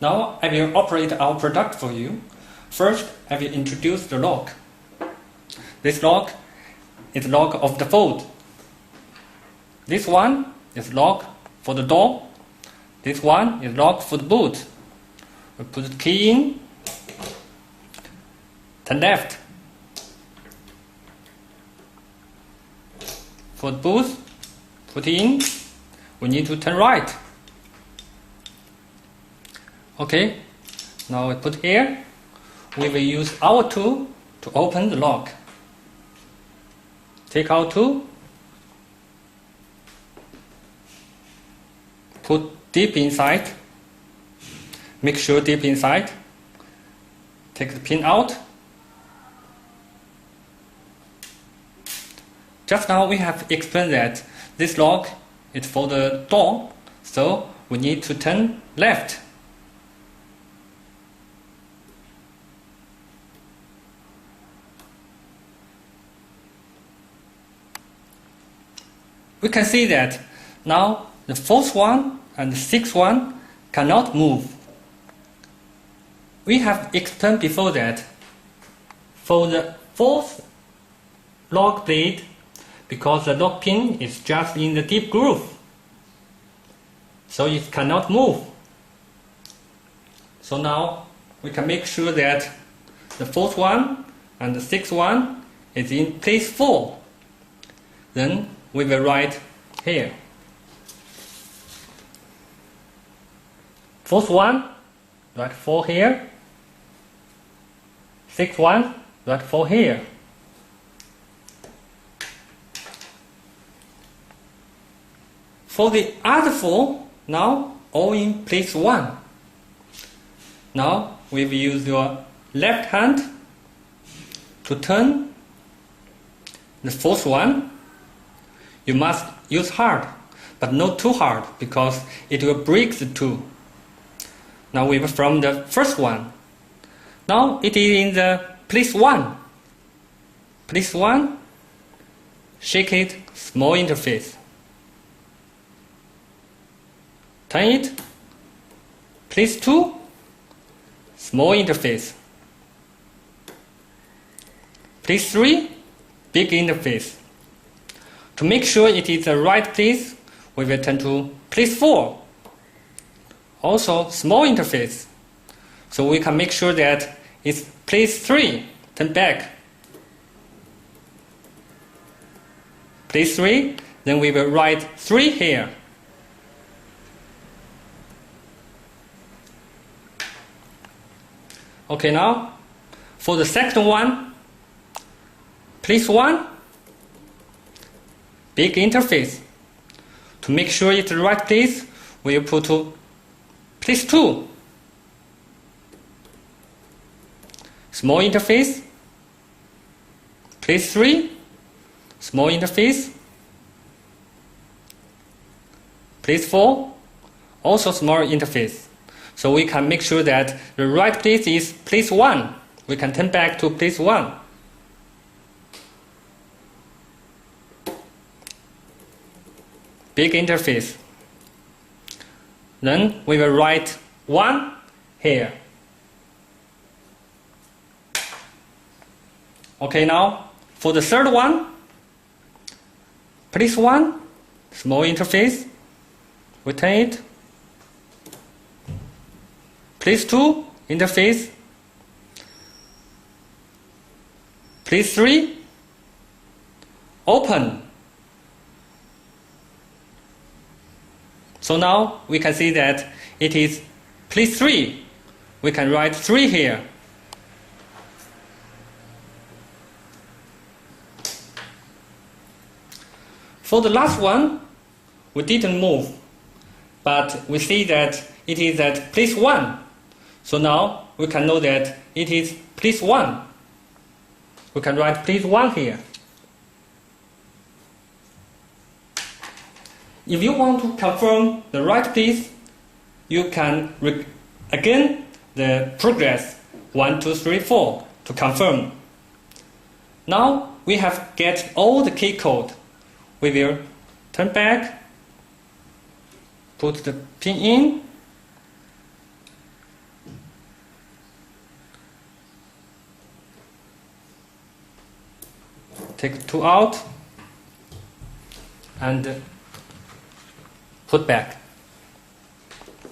Now I will operate our product for you. First, I will introduce the lock. This lock is lock of the fold. This one is lock for the door. This one is lock for the boot. We put the key in, turn left. For the boot, put in, we need to turn right. Okay, now we put here. We will use our tool to open the lock. Take our tool, put deep inside, make sure deep inside, take the pin out. Just now we have explained that this lock is for the door, so we need to turn left. We can see that now the fourth one and the sixth one cannot move. We have explained before that for the fourth lock blade, because the lock pin is just in the deep groove, so it cannot move. So now we can make sure that the fourth one and the sixth one is in place 4. Then we will write here. Fourth one, write 4 here. Sixth one, write 4 here. For the other 4, now all in place 1. Now we will use your left hand to turn the fourth one. You must use hard, but not too hard, because it will break the tool. Now we will from the first one. Now it is in the place 1. Place 1, shake it, small interface. Turn it, place 2, small interface. Place 3, big interface. To make sure it is the right place, we will turn to place 4. Also small interface. So we can make sure that it's place 3, turn back. Place 3, then we will write 3 here. Okay, now for the second one, place 1, big interface. To make sure it's the right place, we will put to place 2. Small interface. Place 3, small interface. Place 4, also small interface. So we can make sure that the right place is place 1. We can turn back to place 1. Big interface. Then we will write 1 here. Okay, now for the third one, place 1, small interface. We turn it. Place 2, interface. Place 3, open. So now we can see that it is place 3. We can write 3 here. For the last one, we didn't move, but we see that it is at place 1. So now we can know that it is place 1. We can write place 1 here. If you want to confirm the right place, you can again the progress 1, 2, 3, 4 to confirm. Now we have get all the key code. We will turn back, put the pin in, take 2 out and put back.